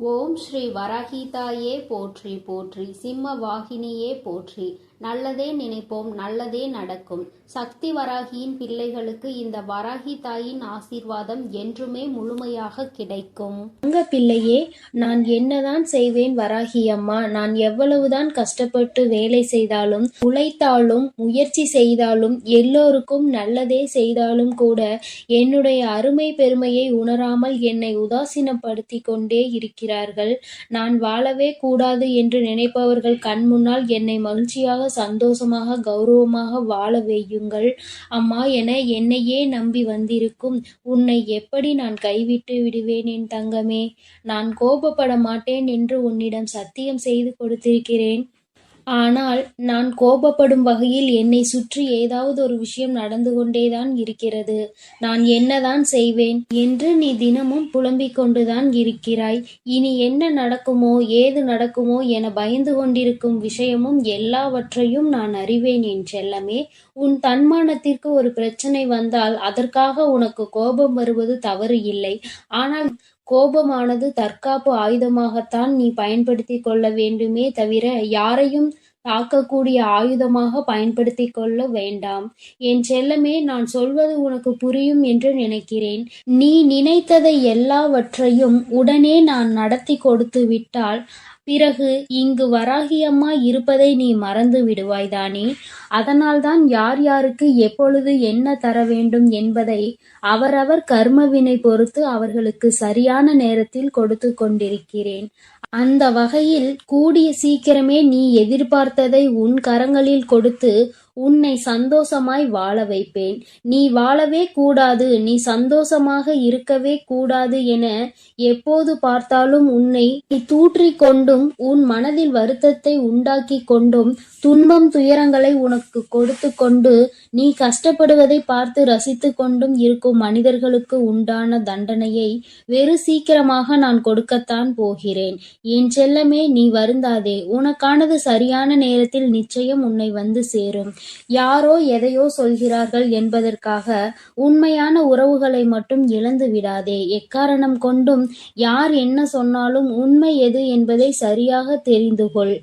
ஓம் ஸ்ரீ வராகிதாயே போற்றி போற்றி, சிம்ம வாகினியே போற்றி. நல்லதே நினைப்போம், நல்லதே நடக்கும். சக்தி வராகியின் பிள்ளைகளுக்கு இந்த வராகி தாயின் ஆசீர்வாதம் என்றுமே முழுமையாக கிடைக்கும். தங்க பிள்ளையே, நான் என்னதான் செய்வேன் வராகி அம்மா? நான் எவ்வளவுதான் கஷ்டப்பட்டு வேலை செய்தாலும், உழைத்தாலும், முயற்சி செய்தாலும், எல்லோருக்கும் நல்லதே செய்தாலும் கூட என்னுடைய அருமை பெருமையை உணராமல் என்னை உதாசீனப்படுத்தி கொண்டே இருக்கிறார்கள். நான் வாழவே கூடாது என்று நினைப்பவர்கள் கண் முன்னால் என்னை மகிழ்ச்சியாக, சந்தோஷமாக, கௌரவமாக வாழ வையுங்கள் அம்மா என என்னையே நம்பி வந்திருக்கும் உன்னை எப்படி நான் கைவிட்டு விடுவேன் என் தங்கமே? நான் கோபப்பட மாட்டேன் என்று உன்னிடம் சத்தியம் செய்து கொடுத்திருக்கிறேன். ஆனால் நான் கோபப்படும் வகையில் என்னை சுற்றி ஏதாவது ஒரு விஷயம் நடந்து கொண்டேதான் இருக்கிறது. நான் என்னதான் செய்வேன் என்று நீ தினமும் புலம்பிக் கொண்டுதான் இருக்கிறாய். இனி என்ன நடக்குமோ ஏது நடக்குமோ என பயந்து கொண்டிருக்கும் விஷயமும் எல்லாவற்றையும் நான் அறிவேன் என் செல்லமே. உன் தன்மானத்திற்கு ஒரு பிரச்சனை வந்தால் அதற்காக உனக்கு கோபம் வருவது தவறு இல்லை. ஆனால் கோபமானது தற்காப்பு ஆயுதமாகத்தான் நீ பயன்படுத்தி கொள்ள வேண்டுமே தவிர யாரையும் தாக்கக்கூடிய ஆயுதமாக பயன்படுத்தி கொள்ள வேண்டாம். என் செல்லமே, நான் சொல்வது உனக்கு புரியும் என்று நினைக்கிறேன். நீ நினைத்ததை எல்லாவற்றையும் உடனே நான் நடத்தி கொடுத்து விட்டால் பிறகு இங்கு வராகியம்மா இருப்பதை நீ மறந்து விடுவாய்தானே? அதனால்தான் யார் யாருக்கு எப்பொழுது என்ன தர வேண்டும் என்பதை அவரவர் கர்மவினை பொறுத்து அவர்களுக்கு சரியான நேரத்தில் கொடுத்து கொண்டிருக்கிறேன். அந்த வகையில் கூடிய சீக்கிரமே நீ எதிர்பார்த்ததை உன் கரங்களில் கொடுத்து உன்னை சந்தோஷமாய் வாழ வைப்பேன். நீ வாழவே கூடாது, நீ சந்தோஷமாக இருக்கவே கூடாது என எப்போது பார்த்தாலும் உன்னை தூற்றிக் கொண்டும் உன் மனதில் வருத்தத்தை உண்டாக்கி கொண்டும் துன்பம் துயரங்களை உனக்கு கொடுத்து கொண்டு நீ கஷ்டப்படுவதை பார்த்து ரசித்து கொண்டும் இருக்கும் மனிதர்களுக்கு உண்டான தண்டனையை வெறு சீக்கிரமாக நான் கொடுக்கத்தான் போகிறேன். என் செல்லமே, நீ வருந்தாதே. உனக்கானது சரியான நேரத்தில் நிச்சயம் உன்னை வந்து சேரும். யாரோ எதையோ சொல்கிறார்கள் என்பதற்காக உண்மையான உறவுகளை மட்டும் இழந்து விடாதே. எக்காரணம் கொண்டும் யார் என்ன சொன்னாலும் உண்மை எது என்பதை சரியாக தெரிந்து கொள்.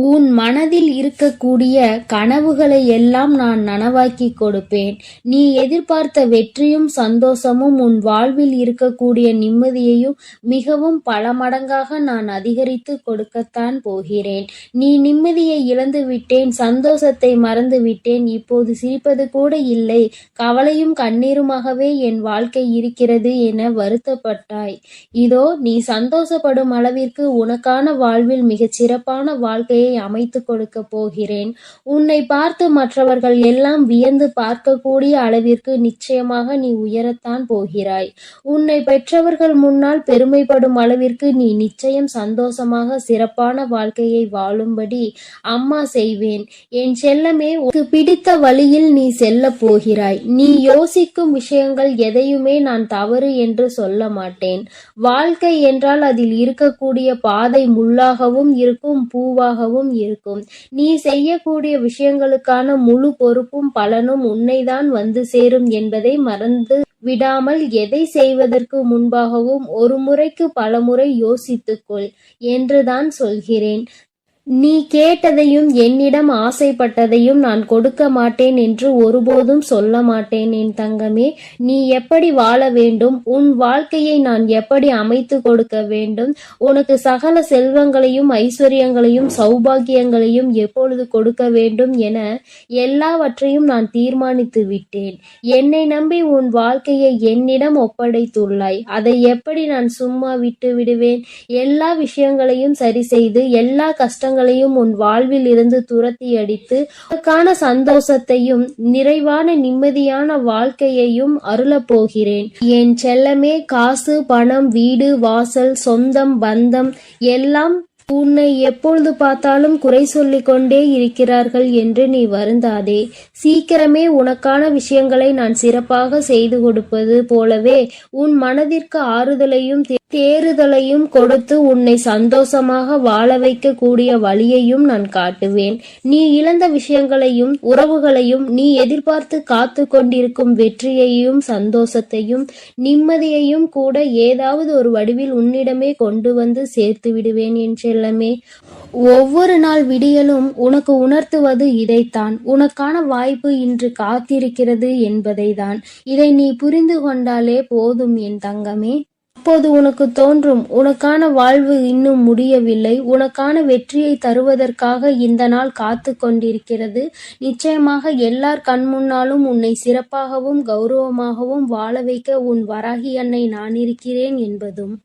உன் மனதில் இருக்கக்கூடிய கனவுகளை எல்லாம் நான் நனவாக்கி கொடுப்பேன். நீ எதிர்பார்த்த வெற்றியும் சந்தோஷமும் உன் வாழ்வில் இருக்கக்கூடிய நிம்மதியையும் மிகவும் பல மடங்காக நான் அதிகரித்து கொடுக்கத்தான் போகிறேன். நீ நிம்மதியை இழந்து விட்டேன், சந்தோஷத்தை மறந்து விட்டேன், இப்போது சிரிப்பது கூட இல்லை, கவலையும் கண்ணீருமாகவே என் வாழ்க்கை இருக்கிறது என வருத்தப்பட்டாய். இதோ நீ சந்தோஷப்படும் அளவிற்கு உனக்கான வாழ்வில் மிகச் சிறப்பான வாழ்க்கையை அமைத்து கொடுக்க போகிறேன். உன்னை பார்த்து மற்றவர்கள் எல்லாம் வியந்து பார்க்கக்கூடிய அளவிற்கு நிச்சயமாக நீ உயரத்தான் போகிறாய். உன்னை பெற்றவர்கள் முன்னால் பெருமைப்படும் அளவிற்கு நீ நிச்சயம் சந்தோஷமாக சிறப்பான வாழ்க்கையை வாழும்படி அம்மா செய்வேன். என் செல்லமே, உனக்கு பிடித்த வழியில் நீ செல்ல போகிறாய். நீ யோசிக்கும் விஷயங்கள் எதையுமே நான் தவறு என்று சொல்ல மாட்டேன். வாழ்க்கை என்றால் அதில் இருக்கக்கூடிய பாதை முள்ளாகவும் இருக்கும், பூவாகவும் இருக்கும். நீ செய்யக்கூடிய விஷயங்களுக்கான முழு பொறுப்பும் பலனும் உன்னைதான் வந்து சேரும் என்பதை மறந்து விடாமல் எதை செய்வதற்கு முன்பாகவும் ஒரு முறைக்கு பல முறை யோசித்துக்கொள் என்றுதான் சொல்கிறேன். நீ கேட்டதையும் என்னிடம் ஆசைப்பட்டதையும் நான் கொடுக்க மாட்டேன் என்று ஒருபோதும் சொல்ல மாட்டேன் என் தங்கமே. நீ எப்படி வாழ வேண்டும், உன் வாழ்க்கையை நான் எப்படி அமைத்து கொடுக்க வேண்டும், உனக்கு சகல செல்வங்களையும் ஐஸ்வர்யங்களையும் சௌபாகியங்களையும் எப்பொழுது கொடுக்க வேண்டும் என எல்லாவற்றையும் நான் தீர்மானித்து விட்டேன். என்னை நம்பி உன் வாழ்க்கையை என்னிடம் ஒப்படைத்துள்ளாய். அதை எப்படி நான் சும்மா விட்டு விடுவேன்? எல்லா விஷயங்களையும் சரி செய்து எல்லா கஷ்டங்களையும் உன் வாழ்வில் இருந்து துரத்தி அடித்து உனக்கான சந்தோஷத்தையும் நிறைவான நிம்மதியான வாழ்க்கையையும் அருளப் போகிறேன். என் செல்லமே, காசு, பணம், வீடு, வாசல், சொந்தம், பந்தம் எல்லாம் உன்னை எப்பொழுது பார்த்தாலும் குறை சொல்லிக் கொண்டே இருக்கிறார்கள் என்று நீ வருந்தாதே. சீக்கிரமே உனக்கான விஷயங்களை நான் சிறப்பாக செய்து கொடுப்பது போலவே உன் மனதிற்கு ஆறுதலையும் தேறுதலையும் கொடுத்து உன்னை சந்தோஷமாக வாழ வைக்க கூடிய வழியையும் நான் காட்டுவேன். நீ இழந்த விஷயங்களையும் உறவுகளையும், நீ எதிர்பார்த்து காத்து கொண்டிருக்கும் வெற்றியையும் சந்தோஷத்தையும் நிம்மதியையும் கூட ஏதாவது ஒரு வடிவில் உன்னிடமே கொண்டு வந்து சேர்த்து விடுவேன் என் செல்லமே. ஒவ்வொரு நாள் விடியலும் உனக்கு உணர்த்துவது இதைத்தான். உனக்கான வாய்ப்பு இன்று காத்திருக்கிறது என்பதை தான். இதை நீ புரிந்து கொண்டாலே போதும் என் தங்கமே. அப்போது உனக்கு தோன்றும், உனக்கான வாழ்வு இன்னும் முடியவில்லை, உனக்கான வெற்றியை தருவதற்காக இந்த நாள் காத்து கொண்டிருக்கிறது. நிச்சயமாக எல்லார் கண்முன்னாலும் உன்னை சிறப்பாகவும் கௌரவமாகவும் வாழ வைக்க உன் வராகி அன்னை நான் இருக்கிறேன் என்பதும்.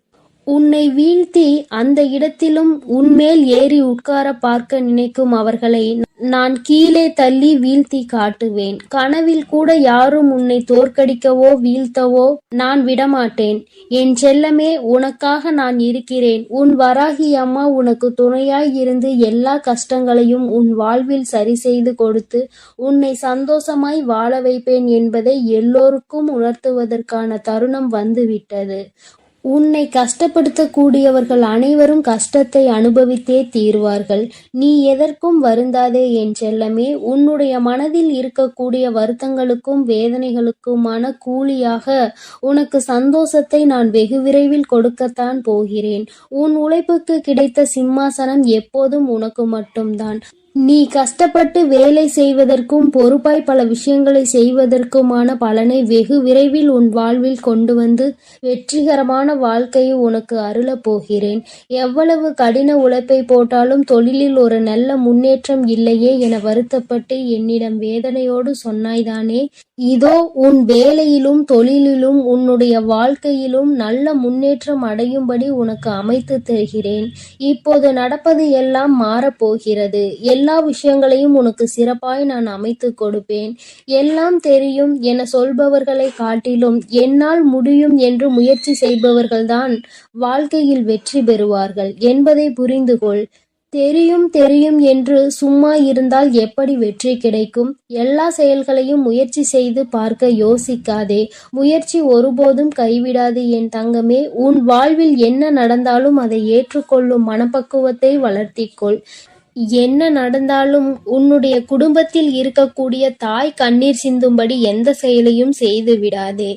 உன்னை வீழ்த்தி அந்த இடத்திலும் உன்மேல் ஏறி உட்கார பார்க்க நினைக்கும் அவர்களை நான் கீழே தள்ளி வீழ்த்தி காட்டுவேன். கனவில் கூட யாரும் உன்னை தோற்கடிக்கவோ வீழ்த்தவோ நான் விடமாட்டேன். என் செல்லமே, உனக்காக நான் இருக்கிறேன். உன் வராகி அம்மா உனக்கு துணையாய் இருந்து எல்லா கஷ்டங்களையும் உன் வாழ்வில் சரி செய்து கொடுத்து உன்னை சந்தோஷமாய் வாழ வைப்பேன் என்பதை எல்லோருக்கும் உணர்த்துவதற்கான தருணம் வந்துவிட்டது. உன்னை கஷ்டப்படுத்தக்கூடியவர்கள் அனைவரும் கஷ்டத்தை அனுபவித்தே தீர்வார்கள். நீ எதற்கும் வருந்தாதே என் செல்லமே. உன்னுடைய மனதில் இருக்கக்கூடிய வருத்தங்களுக்கும் வேதனைகளுக்குமான கூலியாக உனக்கு சந்தோஷத்தை நான் வெகு விரைவில் கொடுக்கத்தான் போகிறேன். உன் உழைப்புக்கு கிடைத்த சிம்மாசனம் எப்போதும் உனக்கு மட்டும்தான். நீ கஷ்டப்பட்டு வேலை செய்வதற்கும் பொறுப்பாய் பல விஷயங்களை செய்வதற்குமான பலனை வெகு விரைவில் உன் வாழ்வில் கொண்டு வந்து வெற்றிகரமான வாழ்க்கையை உனக்கு அருளப் போகிறேன். எவ்வளவு கடின உழைப்பை போட்டாலும் தொழிலில் ஒரு நல்ல முன்னேற்றம் இல்லையே என வருத்தப்பட்டு என்னிடம் வேதனையோடு சொன்னாய்தானே. இதோ உன் வேலையிலும் தொழிலிலும் உன்னுடைய வாழ்க்கையிலும் நல்ல முன்னேற்றம் அடையும்படி உனக்கு அமைத்து தருகிறேன். இப்போது நடப்பது எல்லாம் மாறப்போகிறது. எல்லா விஷயங்களையும் உனக்கு சிறப்பாய் நான் அமைத்து கொடுப்பேன். எல்லாம் தெரியும் என சொல்பவர்களை காட்டிலும் என்னால் முடியும் என்று முயற்சி செய்பவர்கள்தான் வாழ்க்கையில் வெற்றி பெறுவார்கள் என்பதை புரிந்து கொள். தெரியும் தெரியும் என்று சும்மா இருந்தால் எப்படி வெற்றி கிடைக்கும்? எல்லா செயல்களையும் முயற்சி செய்து பார்க்க யோசிக்காதே. முயற்சி ஒருபோதும் கைவிடாது என் தங்கமே. உன் வாழ்வில் என்ன நடந்தாலும் அதை ஏற்றுக்கொள்ளும் மனப்பக்குவத்தை வளர்த்திக்கொள். என்ன நடந்தாலும் உன்னுடைய குடும்பத்தில் இருக்கக்கூடிய தாய் கண்ணீர் சிந்தும்படி எந்த செயலையும் செய்து விடாதே.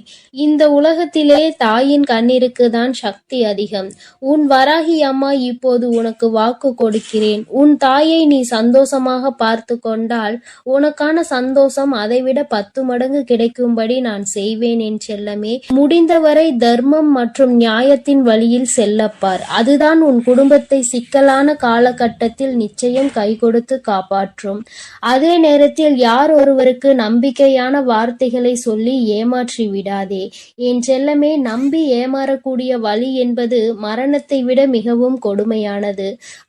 இந்த உலகத்திலே தாயின் கண்ணீருக்கு தான் சக்தி அதிகம். உன் வராகி அம்மா இப்போது உனக்கு வாக்கு கொடுக்கிறேன். உன் தாயை நீ சந்தோஷமாக பார்த்து கொண்டால் உனக்கான சந்தோஷம் அதைவிட 10 மடங்கு கிடைக்கும்படி நான் செய்வேன் என் செல்லமே. முடிந்தவரை தர்மம் மற்றும் நியாயத்தின் வழியில் செல்லப்பார். அதுதான் உன் குடும்பத்தை சிக்கலான காலகட்டத்தில் நிச்சயம் கை கொடுத்து காப்பாற்றும். அதே நேரத்தில் யார் ஒருவருக்கு நம்பிக்கையான வார்த்தைகளை சொல்லி ஏமாற்றி விடாதே என் செல்லமே. நம்பி ஏமாறக்கூடிய வழி என்பது மரணத்தை விட மிகவும் கொடுமையானது.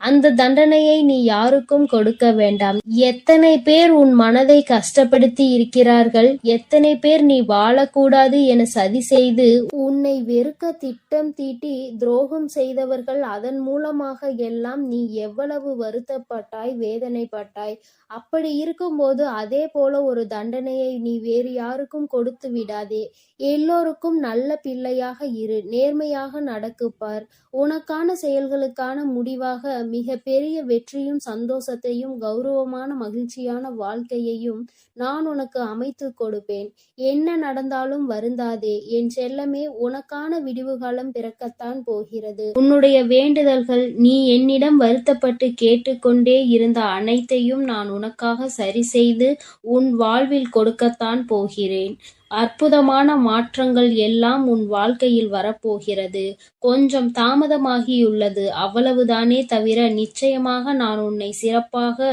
அந்த தண்டனையை நீ யாருக்கும் கொடுக்க வேண்டாம். எத்தனை பேர் உன் மனதை கஷ்டப்படுத்தி இருக்கிறார்கள், எத்தனை பேர் நீ வாழக்கூடாது என சதி செய்து உன்னை வெறுக்க திட்டம் தீட்டி துரோகம் செய்தவர்கள். அதன் மூலமாக எல்லாம் நீ எவ்வளவு வருத்தப்பட்டாய், வேதனைப்பட்டாய். அப்படி இருக்கும்போது அதே போல ஒரு தண்டனையை நீ வேறு யாருக்கும் கொடுத்து விடாதே. எல்லோருக்கும் நல்ல பிள்ளையாக இரு, நேர்மையாக நடக்குப்பார். உனக்கான செயல்களுக்கான முடிவாக மிக பெரிய வெற்றியும் சந்தோஷத்தையும் கௌரவமான மகிழ்ச்சியான வாழ்க்கையையும் நான் உனக்கு அமைத்து கொடுப்பேன். என்ன நடந்தாலும் வருந்தாதே என் செல்லமே. உனக்கான விடிவுகாலம் பிறக்கத்தான் போகிறது. உன்னுடைய வேண்டுதல்கள், நீ என்னிடம் வருத்தப்பட்டு கேட்டுக்கொண்டே இருந்த அனைத்தையும் நான் உனக்காக சரி செய்து உன் வாழ்வில் கொடுக்கத்தான் போகிறேன். அற்புதமான மாற்றங்கள் எல்லாம் உன் வாழ்க்கையில் வரப்போகிறது. கொஞ்சம் தாமதமாகியுள்ளது, அவ்வளவுதானே தவிர நிச்சயமாக நான் உன்னை சிறப்பாக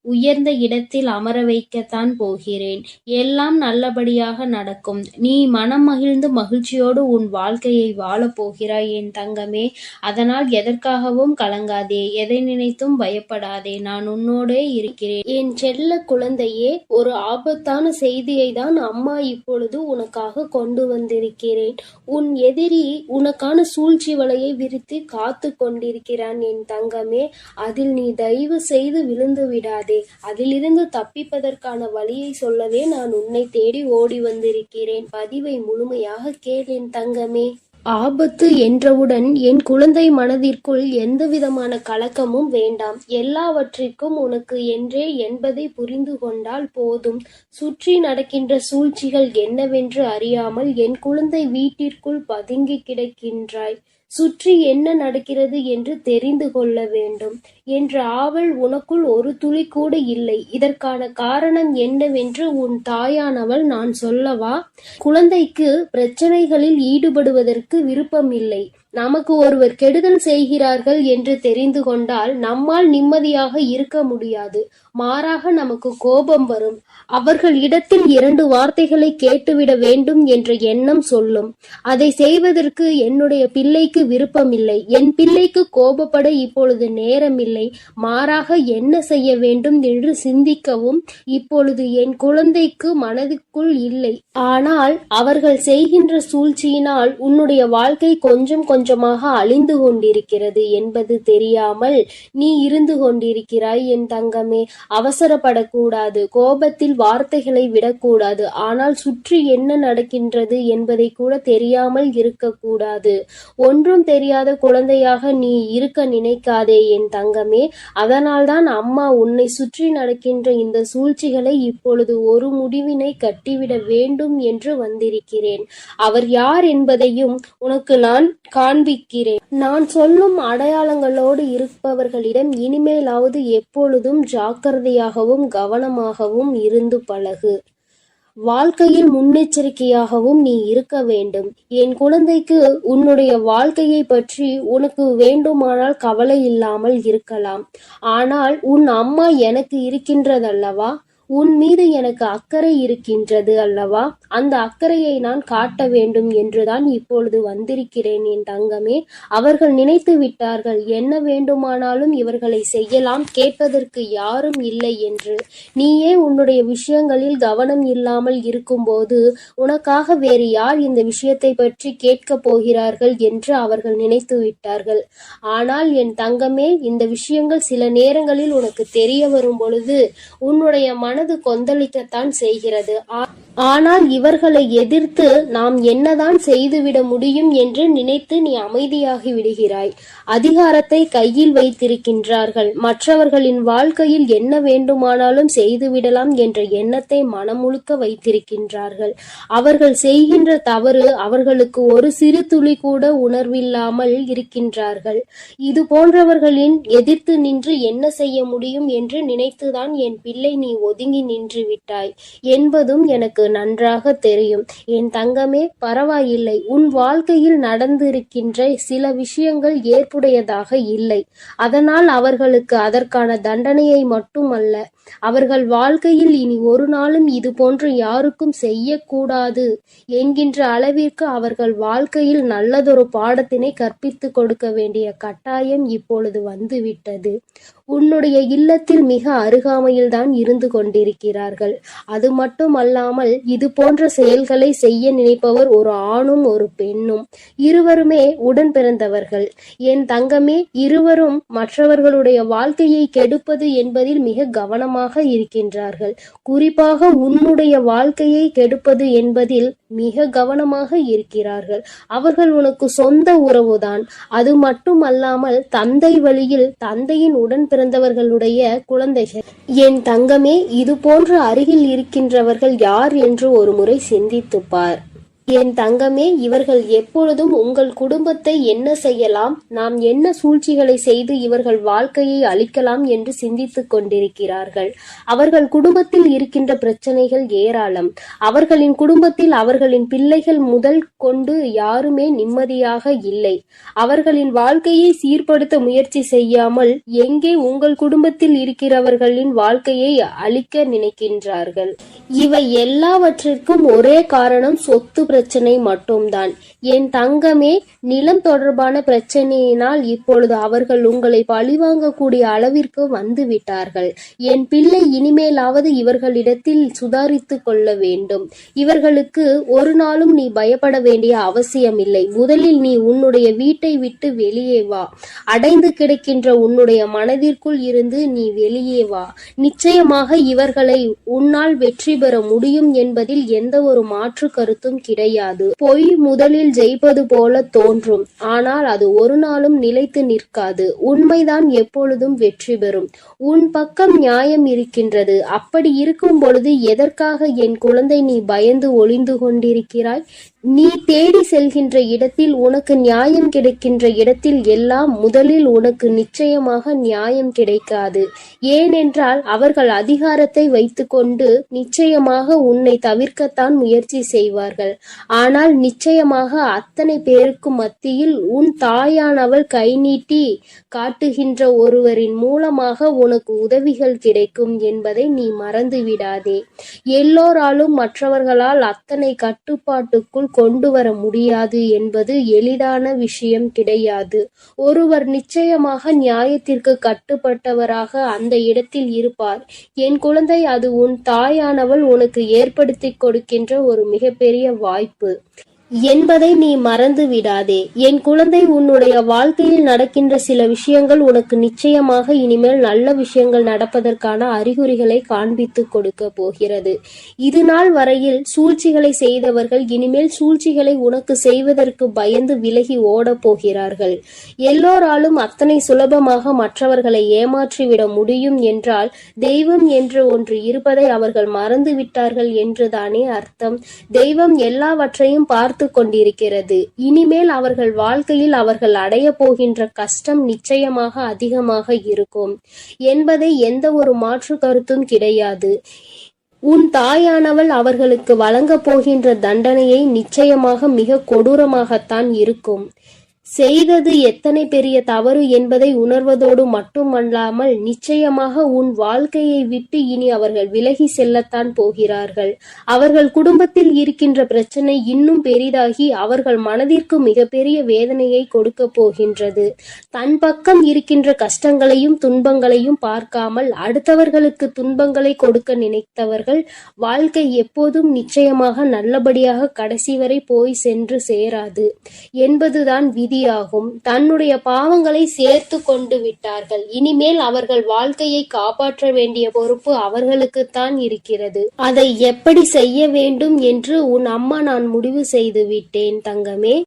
உயர்ந்த இடத்தில் அமர வைக்கத்தான் போகிறேன். எல்லாம் நல்லபடியாக நடக்கும். நீ மனம் மகிழ்ந்து மகிழ்ச்சியோடு உன் வாழ்க்கையை வாழப் போகிறாய் என் தங்கமே. அதனால் எதற்காகவும் கலங்காதே, எதை நினைத்தும் பயப்படாதே. நான் உன்னோடே இருக்கிறேன் என் செல்ல குழந்தையே. ஒரு ஆபத்தான செய்தியை தான் அம்மா இப்பொழுது உனக்காக கொண்டு வந்திருக்கிறேன். உன் எதிரி உனக்கான சூழ்ச்சி வலையை விரித்து காத்து கொண்டிருக்கிறான் என் தங்கமே. அதில் நீ தயவு செய்து விழுந்து விடாதே. அதிலிருந்து தப்பிப்பதற்கான வழியை சொல்லவே நான் உன்னை தேடி ஓடி வந்திருக்கிறேன். பதிவை முழுமையாக கேள் என் தங்கமே. ஆபத்து என்றவுடன் என் குழந்தை மனதிற்குள் எந்தவிதமான கலக்கமும் வேண்டாம். எல்லாவற்றிற்கும் உனக்கு என்றே என்பதை புரிந்து கொண்டால் போதும். சுற்றி நடக்கின்ற சூழ்ச்சிகள் என்னவென்று அறியாமல் என் குழந்தை வீட்டிற்குள் பதுங்கி கிடக்கின்றாய். சுற்றி என்ன நடக்கிறது என்று தெரிந்து கொள்ள வேண்டும் என்ற ஆவல் உனக்குள் ஒரு துளி கூட இல்லை. இதற்கான காரணம் என்னவென்று உன் தாயானவள் நான் சொல்லவா? குழந்தைக்கு பிரச்சனைகளில் ஈடுபடுவதற்கு விருப்பமில்லை. நமக்கு ஒருவர் கெடுதல் செய்கிறார்கள் என்று தெரிந்து கொண்டால் நம்மால் நிம்மதியாக இருக்க முடியாது. மாறாக நமக்கு கோபம் வரும். அவர்கள் இடத்தில் 2 வார்த்தைகளை கேட்டுவிட வேண்டும் என்ற எண்ணம் சொல்லும். அதை செய்வதற்கு என்னுடைய பிள்ளைக்கு விருப்பமில்லை. என் பிள்ளைக்கு கோபப்பட இப்பொழுது நேரமில்லை. மாறாக என்ன செய்ய வேண்டும் என்று சிந்திக்கவும் இப்பொழுது என் குழந்தைக்கு மனதுக்குள் இல்லை. ஆனால் அவர்கள் செய்கின்ற சூழ்ச்சியினால் உன்னுடைய வாழ்க்கை கொஞ்சம் கொஞ்சமாக அழிந்து கொண்டிருக்கிறது என்பது தெரியாமல் நீ இருந்து கொண்டிருக்கிறாய். என் தங்கமே, அவசரப்படக்கூடாது. கோபத்தில் வார்த்தைகளை விடக்கூடாது. ஆனால் சுற்றி என்ன நடக்கின்றது என்பதை கூட தெரியாமல் இருக்கக்கூடாது. ஒன்றும் தெரியாத குழந்தையாக நீ இருக்க நினைக்காதே என் தங்கமே. அதனால்தான் அம்மா உன்னை சுற்றி நடக்கின்ற இந்த சூழ்ச்சிகளை இப்பொழுது ஒரு முடிவினை கட்டிவிட வேண்டும் என்று வந்திருக்கிறேன். அவர் யார் என்பதையும் உனக்கு நான் காண்பிக்கிறேன். நான் சொல்லும் அடையாளங்களோடு இருப்பவர்களிடம் இனிமேலாவது எப்பொழுதும் ஜாக்கிரதையாகவும் கவனமாகவும் இருந்து பழகு. வாழ்க்கையில் முன்னெச்சரிக்கையாகவும் நீ இருக்க வேண்டும். என் குழந்தைக்கு உன்னுடைய வாழ்க்கையை பற்றி உனக்கு வேண்டுமானால் கவலை இல்லாமல் இருக்கலாம். ஆனால் உன் அம்மா எனக்கு இருக்கின்றதல்லவா? உன் மீது எனக்கு அக்கறை இருக்கின்றது அல்லவா? அந்த அக்கறையை நான் காட்ட வேண்டும் என்றுதான் இப்பொழுது வந்திருக்கிறேன் என் தங்கமே. அவர்கள் நினைத்து விட்டார்கள் என்ன வேண்டுமானாலும் இவர்களை செய்யலாம், கேட்பதற்கு யாரும் இல்லை என்று. நீயே உன்னுடைய விஷயங்களில் கவனம் இல்லாமல் இருக்கும்போது உனக்காக வேறு யார் இந்த விஷயத்தை பற்றி கேட்கப் போகிறார்கள் என்று அவர்கள் நினைத்து விட்டார்கள். ஆனால் என் தங்கமே, இந்த விஷயங்கள் சில நேரங்களில் உனக்கு தெரிய வரும் பொழுது உன்னுடைய மனது கொந்தளிக்கத்தான் செய்கிறது. ஆனால் இவர்களை எதிர்த்து நாம் என்னதான் செய்துவிட முடியும் என்று நினைத்து நீ அமைதியாகி விடுகிறாய். அதிகாரத்தை கையில் வைத்திருக்கின்றார்கள். மற்றவர்களின் வாழ்க்கையில் என்ன வேண்டுமானாலும் செய்துவிடலாம் என்ற எண்ணத்தை மனமுழுக்க வைத்திருக்கின்றார்கள். அவர்கள் செய்கின்ற தவறு அவர்களுக்கு ஒரு சிறு துளி கூட உணர்வில்லாமல் இருக்கின்றார்கள். இது போன்றவர்களின் எதிர்த்து நின்று என்ன செய்ய முடியும் என்று நினைத்துதான் என் பிள்ளை நீ ஒதுங்கி நின்று விட்டாய் என்பதும் எனக்கு நன்றாக தெரியும். என் தங்கமே, பரவாயில்லை. உன் வாழ்க்கையில் நடந்திருக்கின்ற சில விஷயங்கள் ஏற்புடையதாக இல்லை. அதனால் அவர்களுக்கு அதற்கான தண்டனையை மட்டுமல்ல, அவர்கள் வாழ்க்கையில் இனி ஒரு நாளும் இது போன்று யாருக்கும் செய்யக்கூடாது என்கின்ற அளவிற்கு அவர்கள் வாழ்க்கையில் நல்லதொரு பாடத்தினை கற்பித்து கொடுக்க வேண்டிய கட்டாயம் இப்பொழுது வந்துவிட்டது. உன்னுடைய இல்லத்தில் மிக அருகாமையில் தான் இருந்து கொண்டிருக்கிறார்கள். அது மட்டுமல்லாமல் இது போன்ற செயல்களை செய்ய நினைப்பவர் ஒரு ஆணும் ஒரு பெண்ணும். இருவருமே உடன் பிறந்தவர்கள். என் தங்கமே, இருவரும் மற்றவர்களுடைய வாழ்க்கையை கெடுப்பது என்பதில் மிக கவனமாக இருக்கின்றார்கள். குறிப்பாக உன்னுடைய வாழ்க்கையை கெடுப்பது என்பதில் மிக கவனமாக இருக்கிறார்கள். அவர்கள் உனக்கு சொந்த உறவுதான். அது மட்டுமல்லாமல் தந்தை வழியில் தந்தையின் உடன் பிறந்தவர்களுடைய குழந்தைகள். என் தங்கமே, இது போன்ற அருகில் இருக்கின்றவர்கள் யார் என்று ஒரு முறை சிந்தித்துப் பார். என் தங்கமே, இவர்கள் எப்பொழுதும் உங்கள் குடும்பத்தை என்ன செய்யலாம், நாம் என்ன சூழ்ச்சிகளை செய்து இவர்கள் வாழ்க்கையை அழிக்கலாம் என்று சிந்தித்துக் கொண்டிருக்கிறார்கள். அவர்கள் குடும்பத்தில் இருக்கின்ற பிரச்சனைகள் ஏராளம். அவர்களின் குடும்பத்தில் அவர்களின் பிள்ளைகள் முதல் கொண்டு யாருமே நிம்மதியாக இல்லை. அவர்களின் வாழ்க்கையை சீர்படுத்த முயற்சி செய்யாமல் எங்கே உங்கள் குடும்பத்தில் இருக்கிறவர்களின் வாழ்க்கையை அழிக்க நினைக்கின்றார்கள். இவை எல்லாவற்றிற்கும் ஒரே காரணம் சொத்து பிரச்சனை மட்டும்தான். என் தங்கமே, நிலம் தொடர்பான பிரச்சனையினால் இப்பொழுது அவர்கள் உங்களை பழிவாங்கக்கூடிய அளவிற்கு வந்து விட்டார்கள். என் பிள்ளை, இனிமேலாவது இவர்களிடத்தில் சுதாரித்து கொள்ள வேண்டும். இவர்களுக்கு ஒரு நாளும் நீ பயப்பட வேண்டிய அவசியமில்லை. முதலில் நீ உன்னுடைய வீட்டை விட்டு வெளியே வா. அடைந்து கிடக்கின்ற உன்னுடைய மனதிற்குள் இருந்து நீ வெளியே வா. நிச்சயமாக இவர்களை உன்னால் வெற்றி பெற முடியும் என்பதில் எந்த ஒரு மாற்று கருத்தும் கிடையாது. கிடையாது. பொய் முதலில் ஜெயிப்பது போல தோன்றும், ஆனால் அது ஒரு நாளும் நிலைத்து நிற்காது. உண்மைதான் எப்பொழுதும் வெற்றி பெறும். உன் பக்கம் நியாயம் இருக்கின்றது. அப்படி இருக்கும் பொழுது எதற்காக என் குழந்தை நீ பயந்து ஒளிந்து கொண்டிருக்கிறாய்? நீ தேடி செல்கின்ற இடத்தில், உனக்கு நியாயம் கிடைக்கின்ற இடத்தில் எல்லாம் முதலில் உனக்கு நிச்சயமாக நியாயம் கிடைக்காது. ஏனென்றால் அவர்கள் அதிகாரத்தை வைத்துக்கொண்டு நிச்சயமாக உன்னை தவிர்க்கத்தான் முயற்சி செய்வார்கள். ஆனால் நிச்சயமாக அத்தனை பேருக்கு மத்தியில் உன் தாயானவள் கை நீட்டி காட்டுகின்ற ஒருவரின் மூலமாக உனக்கு உதவிகள் கிடைக்கும் என்பதை நீ மறந்து விடாதே. எல்லோராலும் மற்றவர்களால் அத்தனை கட்டுப்பாட்டுக்குள் கொண்டு வர முடியாது என்பது எளிதான விஷயம் கிடையாது. ஒருவர் நிச்சயமாக நியாயத்திற்கு கட்டுப்பட்டவராக அந்த இடத்தில் இருப்பார். என் குழந்தை, அது உன் தாயானவள் உனக்கு ஏற்படுத்தி கொடுக்கின்ற ஒரு மிகப்பெரிய வாய்ப்பு என்பதை நீ மறந்து விடாதே. என் குழந்தை, உன்னுடைய வாழ்க்கையில் நடக்கின்ற சில விஷயங்கள் உனக்கு நிச்சயமாக இனிமேல் நல்ல விஷயங்கள் நடப்பதற்கான அறிகுறிகளை காண்பித்து கொடுக்க போகிறது. இது நாள் வரையில் சூழ்ச்சிகளை செய்தவர்கள் இனிமேல் சூழ்ச்சிகளை உனக்கு செய்வதற்கு பயந்து விலகி ஓட போகிறார்கள். எல்லோராலும் அத்தனை சுலபமாக மற்றவர்களை ஏமாற்றிவிட முடியும் என்றால் தெய்வம் என்று ஒன்று இருப்பதை அவர்கள் மறந்து விட்டார்கள் என்றுதானே அர்த்தம். தெய்வம் எல்லாவற்றையும் பார்த்து கொண்டிருக்கிறது. இனிமேல் அவர்கள் வாழ்க்கையில் அவர்கள் அடைய போகின்ற கஷ்டம் நிச்சயமாக அதிகமாக இருக்கும் என்பதை எந்த ஒரு மாற்று கருத்தும் கிடையாது. உன் தாயானவள் அவர்களுக்கு வழங்கப் போகின்ற தண்டனையை நிச்சயமாக மிக கொடூரமாகத்தான் இருக்கும். செய்தது எத்தனை பெரிய தவறு என்பதை உணர்வதோடு மட்டுமல்லாமல் நிச்சயமாக உன் வாழ்க்கையை விட்டு இனி அவர்கள் விலகி செல்லத்தான் போகிறார்கள். அவர்கள் குடும்பத்தில் இருக்கின்ற பிரச்சனை இன்னும் பெரிதாகி அவர்கள் மனதிற்கு மிகப்பெரிய வேதனையை கொடுக்க போகின்றது. தன் பக்கம் இருக்கின்ற கஷ்டங்களையும் துன்பங்களையும் பார்க்காமல் அடுத்தவர்களுக்கு துன்பங்களை கொடுக்க நினைத்தவர்கள் வாழ்க்கை எப்போதும் நிச்சயமாக நல்லபடியாக கடைசி வரை போய் சென்று சேராது என்பதுதான் விதி ஆகும். தன்னுடைய பாவங்களை சேர்த்து கொண்டு விட்டார்கள். இனிமேல் அவர்கள் வாழ்க்கையை காப்பாற்ற வேண்டிய பொறுப்பு அவர்களுக்குத்தான் இருக்கிறது. அதை எப்படி செய்ய வேண்டும் என்று உன் அம்மா நான் முடிவு செய்து விட்டேன் தங்கமே.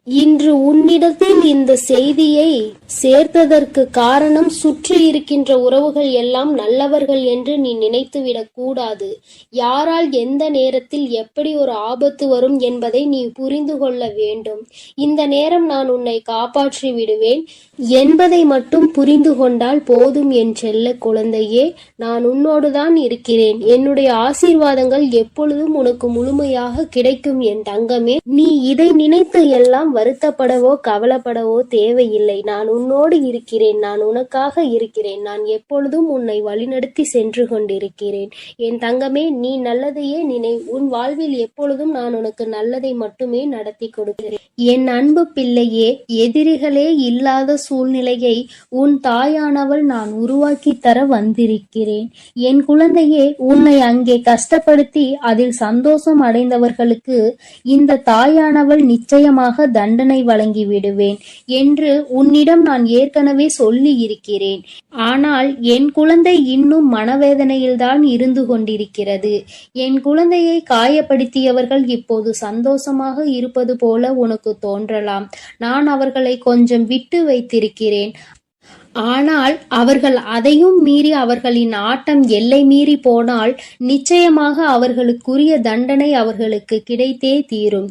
இன்று உன்னிடத்தில் இந்த செய்தியை சேர்த்ததற்கு காரணம், சுற்றி இருக்கின்ற உறவுகள் எல்லாம் நல்லவர்கள் என்று நீ நினைத்துவிடக் கூடாது. யாரால் எந்த நேரத்தில் எப்படி ஒரு ஆபத்து வரும் என்பதை நீ புரிந்து கொள்ள வேண்டும். இந்த நேரம் நான் உன்னை காப்பாற்றி விடுவேன் என்பதை மட்டும் புரிந்து கொண்டால் போதும் என் செல்ல குழந்தையே. நான் உன்னோடுதான் இருக்கிறேன். என்னுடைய ஆசீர்வாதங்கள் எப்பொழுதும் உனக்கு முழுமையாக கிடைக்கும் என் தங்கமே. நீ இதை நினைத்து எல்லாம் வருத்தப்படவோ கவலைப்படவோ தேவையில்லை. நான் உன்னோடு இருக்கிறேன். நான் உனக்காக இருக்கிறேன். நான் எப்பொழுதும் உன்னை வழிநடத்தி சென்று கொண்டிருக்கிறேன் என் தங்கமே. நீ நல்லதையே நினை. உன் வாழ்வில் எப்பொழுதும் நான் உனக்கு நல்லதை மட்டுமே நடத்தி கொடுக்கிறேன். என் அன்பு பிள்ளையே, எதிரிகளே இல்லாத சூழ்நிலையை உன் தாயானவள் நான் உருவாக்கி தர வந்திருக்கிறேன். என் குழந்தையே, உன்னை அங்கே கஷ்டப்படுத்தி அதில் சந்தோஷம் அடைந்தவர்களுக்கு இந்த தாயானவள் நிச்சயமாக தண்டனை வழங்கி விடுவேன் என்று உன்னிடம் நான் ஏற்கனவே சொல்லி இருக்கிறேன். ஆனால் என் குழந்தை இன்னும் மனவேதனையில்தான் இருந்து கொண்டிருக்கிறது. என் குழந்தையை காயப்படுத்தியவர்கள் இப்போது சந்தோஷமாக இருப்பது போல உனக்கு தோன்றலாம். நான் அவர்களை கொஞ்சம் விட்டு வைத்திருக்கிறேன். ஆனால் அவர்கள் அதையும் மீறி அவர்களின் ஆட்டம் எல்லை மீறி போனால் நிச்சயமாக அவர்களுக்குரிய தண்டனை அவர்களுக்கு கிடைத்தே தீரும்.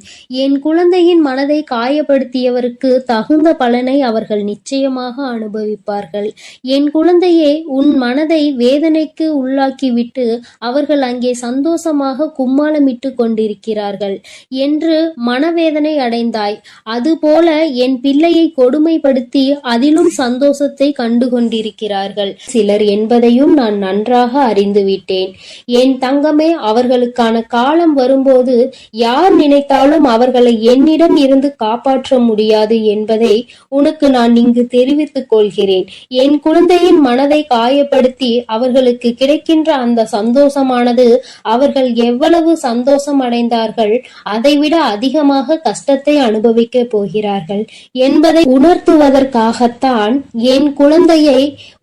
என் குழந்தையின் மனதை காயப்படுத்தியவருக்கு தகுந்த பலனை அவர்கள் நிச்சயமாக அனுபவிப்பார்கள். என் குழந்தையே, உன் மனதை வேதனைக்கு உள்ளாக்கிவிட்டு அவர்கள் அங்கே சந்தோஷமாக கும்மாளமிட்டு கொண்டிருக்கிறார்கள் என்று மனவேதனை அடைந்தாய். அதுபோல என் பிள்ளையை கொடுமைப்படுத்தி அதிலும் சந்தோஷத்தை கண்டு கொண்டிருக்கிறார்கள் சிலர் என்பதையும் நான் நன்றாக அறிந்துவிட்டேன் என் தங்கமே. அவர்களுக்கான காலம் வரும்போது யார் நினைத்தாலும் அவர்களை என்னிடம் இருந்து காப்பாற்ற முடியாது என்பதை உனக்கு நான் இங்கு தெரிவித்துக் கொள்கிறேன். என் குழந்தையின் மனதை காயப்படுத்தி அவர்களுக்கு கிடைக்கின்ற அந்த சந்தோஷமானது அவர்கள் எவ்வளவு சந்தோஷம் அடைந்தார்கள் அதைவிட அதிகமாக கஷ்டத்தை அனுபவிக்க போகிறார்கள் என்பதை உணர்த்துவதற்காகத்தான் என் குழந்தையை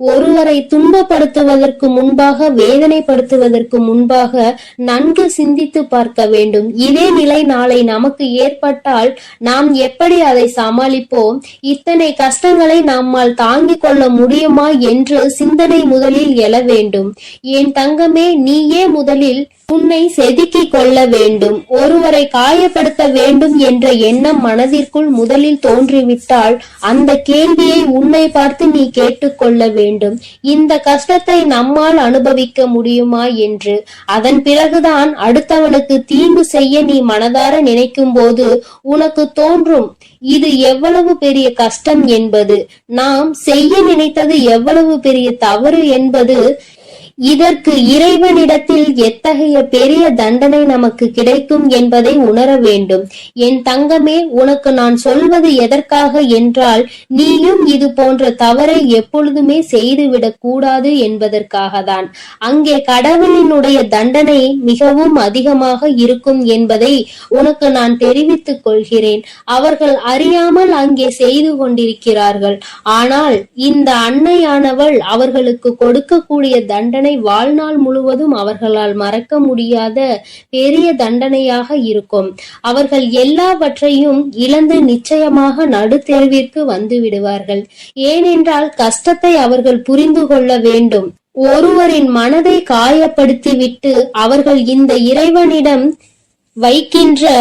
ஒருவரை துன்பப்படுத்துவதற்கு முன்பாக, வேதனைப்படுத்துவதற்கு முன்பாக நன்கு சிந்தித்து பார்க்க வேண்டும். இதே நிலை நாளை நமக்கு ஏற்பட்டால் நாம் எப்படி அதை சமாளிப்போம்? இத்தனை கஷ்டங்களை நம்மால் தாங்கிக் கொள்ள முடியுமா என்று சிந்தனை முதலில் எழ வேண்டும். என் தங்கமே, நீயே முதலில் உன்னை செதுக்கிக் கொள்ள வேண்டும். ஒருவரை காயப்படுத்த வேண்டும் என்ற எண்ணம் மனதிற்குள் முதலில் தோன்றிவிட்டால் அந்த கேள்வியை உன்னை பார்த்து நீ கேட்டுக்கொள்ள வேண்டும். இந்த கஷ்டத்தை நம்மால் அனுபவிக்க முடியுமா என்று. அதன் பிறகுதான் அடுத்தவனுக்கு தீங்கு செய்ய நீ மனதார நினைக்கும் போது உனக்கு தோன்றும் இது எவ்வளவு பெரிய கஷ்டம் என்பது, நாம் செய்ய நினைத்தது எவ்வளவு பெரிய தவறு என்பது. இதற்கு இறைவனிடத்தில் எத்தகைய பெரிய தண்டனை நமக்கு கிடைக்கும் என்பதை உணர வேண்டும். என் தங்கமே, உனக்கு நான் சொல்வது எதற்காக என்றால், நீயும் இது போன்ற தவறை எப்பொழுதுமே செய்துவிடக் கூடாது என்பதற்காகத்தான். அங்கே கடவுளினுடைய தண்டனை மிகவும் அதிகமாக இருக்கும் என்பதை உனக்கு நான் தெரிவித்துக் கொள்கிறேன். அவர்கள் அறியாமல் அங்கே செய்து கொண்டிருக்கிறார்கள். ஆனால் இந்த அன்னையானவள் அவர்களுக்கு கொடுக்கக்கூடிய தண்டனை வாழ்நாள் முழுவதும் அவர்களால் மறக்க முடியாத பெரிய தண்டனையாக இருக்கும். அவர்கள் எல்லாவற்றையும் இழந்து நிச்சயமாக நடுத்தெருவிற்கு வந்து விடுவார்கள். ஏனென்றால் கஷ்டத்தை அவர்கள் புரிந்து கொள்ள வேண்டும். ஒருவரின் மனதை காயப்படுத்திவிட்டு அவர்கள் இந்த இறைவனிடம் வைக்கின்ற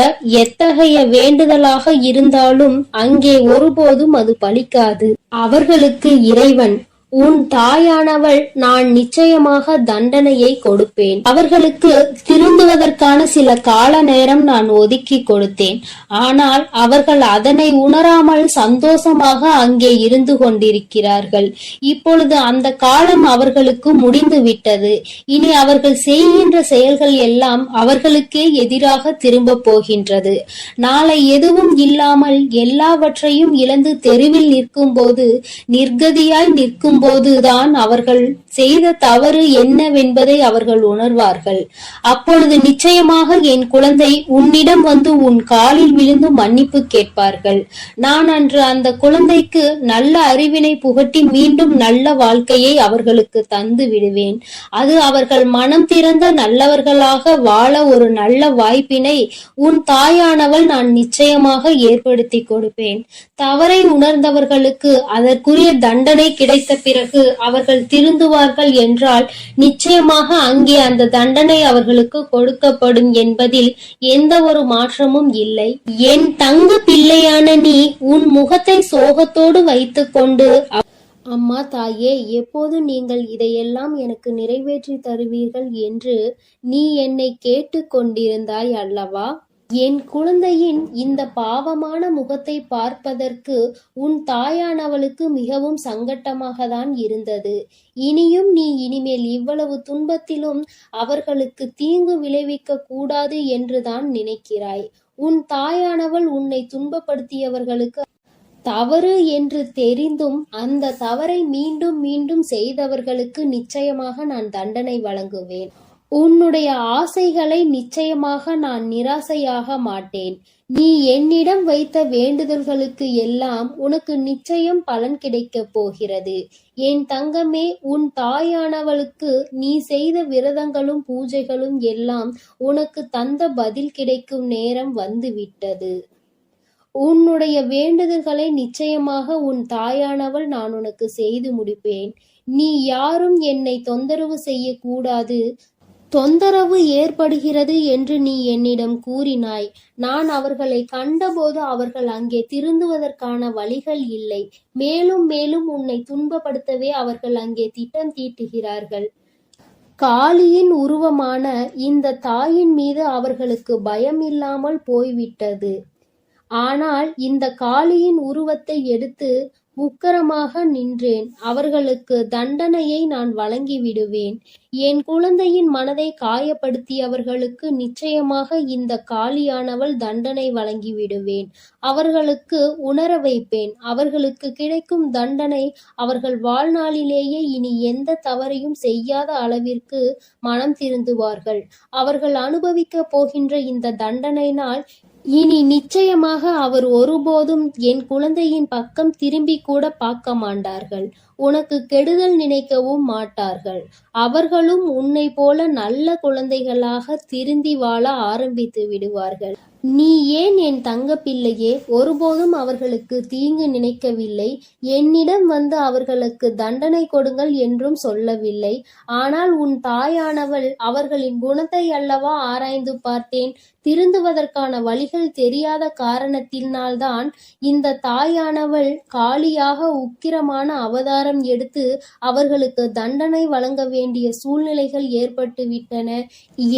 எத்தகைய வேண்டுதலாக இருந்தாலும் அங்கே ஒருபோதும் அது பலிக்காது. அவர்களுக்கு இறைவன், உன் தாயானவள் நான் நிச்சயமாக தண்டனையை கொடுப்பேன். அவர்களுக்கு திருந்துவதற்கான சில கால நேரம் நான் ஒதுக்கி கொடுத்தேன். ஆனால் அவர்கள் அதனை உணராமல் சந்தோஷமாக அங்கே இருந்து கொண்டிருக்கிறார்கள். இப்பொழுது அந்த காலம் அவர்களுக்கு முடிந்து விட்டது. இனி அவர்கள் செய்கின்ற செயல்கள் எல்லாம் அவர்களுக்கே எதிராக திரும்ப போகின்றது. நாளை எதுவும் இல்லாமல் எல்லாவற்றையும் இழந்து தெருவில் நிற்கும் போது, நிர்கதியாய் நிற்கும் போதுதான் அவர்கள் செய்த தவறு என்னவென்பதை அவர்கள் உணர்வார்கள். அப்பொழுது நிச்சயமாக என் குழந்தை உன்னிடம் வந்து உன் காலில் விழுந்து மன்னிப்பு கேட்பார்கள். நான் அன்று அந்த குழந்தைக்கு நல்ல அறிவினை புகட்டி மீண்டும் நல்ல வாழ்க்கையை அவர்களுக்கு தந்து விடுவேன். அது அவர்கள் மனம் திறந்த நல்லவர்களாக வாழ ஒரு நல்ல வாய்ப்பினை உன் தாயானவள் நான் நிச்சயமாக ஏற்படுத்தி கொடுப்பேன். தவறை உணர்ந்தவர்களுக்கு அதற்குரிய தண்டனை கிடைத்த பிறகு அவர்கள் திருந்துவார்கள் என்றால் நிச்சயமாக அங்கே அந்த தண்டனை அவர்களுக்கு கொடுக்கப்படும் என்பதில் எந்த ஒரு மாற்றமும் இல்லை. என் தங்க பிள்ளையான நீ உன் முகத்தை சோகத்தோடு வைத்துக்கொண்டு, அம்மா தாயே, எப்போது நீங்கள் இதையெல்லாம் எனக்கு நிறைவேற்றி தருவீர்கள் என்று நீ என்னை கேட்டு கொண்டிருந்தாய் அல்லவா? என் குழந்தையின் இந்த பாவமான முகத்தை பார்ப்பதற்கு உன் தாயானவளுக்கு மிகவும் சங்கட்டமாக தான் இருந்தது. இனியும் நீ இனிமேல் இவ்வளவு துன்பத்திலும் அவர்களுக்கு தீங்கு விளைவிக்க கூடாது என்றுதான் நினைக்கிறாய். உன் தாயானவள் உன்னை துன்பப்படுத்தியவர்களுக்கு தவறு என்று தெரிந்தும் அந்த தவறை மீண்டும் மீண்டும் செய்தவர்களுக்கு நிச்சயமாக நான் தண்டனை வழங்குவேன். உன்னுடைய ஆசைகளை நிச்சயமாக நான் நிராசையாக மாட்டேன். நீ என்னிடம் வைத்த வேண்டுதல்களுக்கு எல்லாம் உனக்கு நிச்சயம் பலன் கிடைக்கப் போகிறது. என் தங்கமே, உன் தாயானவளுக்கு நீ செய்த விரதங்களும் பூஜைகளும் எல்லாம் உனக்கு தந்த பதில் கிடைக்கும் நேரம் வந்துவிட்டது. உன்னுடைய வேண்டுதல்களை நிச்சயமாக உன் தாயானவள் நான் உனக்கு செய்து முடிப்பேன். நீ யாரும் என்னை தொந்தரவு செய்யக்கூடாது, தொந்தரவு ஏற்படுகிறது என்று நீ என்னிடம் கூறினாய். நான் அவர்களை கண்டபோது அவர்கள் அங்கே திருந்துவதற்கான வழிகள் இல்லை. மேலும் மேலும் உன்னை துன்பப்படுத்தவே அவர்கள் அங்கே திட்டம் தீட்டுகிறார்கள். காளியின் உருவமான இந்த தாயின் மீது அவர்களுக்கு பயம் இல்லாமல் போய்விட்டது. ஆனால் இந்த காளியின் உருவத்தை எடுத்து உக்கிரமாக நின்றேன். அவர்களுக்கு தண்டனையை நான் வழங்கி விடுவேன். என் குழந்தையின் மனதை காயப்படுத்தியவர்களுக்கு நிச்சயமாக இந்த காளியானவள் தண்டனை வழங்கி விடுவேன். அவர்களுக்கு உணர வைப்பேன். அவர்களுக்கு கிடைக்கும் தண்டனை அவர்கள் வாழ்நாளிலேயே இனி எந்த தவறையும் செய்யாத அளவிற்கு மனம் திருந்துவார்கள். அவர்கள் அனுபவிக்க போகின்ற இந்த தண்டனையினால் இனி நிச்சயமாக அவர் ஒருபோதும் என் குழந்தையின் பக்கம் திரும்பி கூட பார்க்க மாட்டார்கள். உனக்கு கெடுதல் நினைக்கவும் மாட்டார்கள். அவர்களும் உன்னை போல நல்ல குழந்தைகளாக திருந்தி வாழ ஆரம்பித்து விடுவார்கள். நீ ஏன் என் தங்க பிள்ளையே ஒருபோதும் அவர்களுக்கு தீங்கு நினைக்கவில்லை. என்னிடம் வந்து அவர்களுக்கு தண்டனை கொடுங்கள் என்றும் சொல்லவில்லை. ஆனால் உன் தாயானவள் அவர்களின் குணத்தை அல்லவா ஆராய்ந்து பார்த்தேன். திருந்துவதற்கான வழிகள் தெரியாத காரணத்தினால்தான் இந்த தாயானவள் காளியாக உக்கிரமான அவதாரம் எடுத்து அவர்களுக்கு தண்டனை வழங்க வேண்டிய சூழ்நிலைகள் ஏற்பட்டு விட்டன.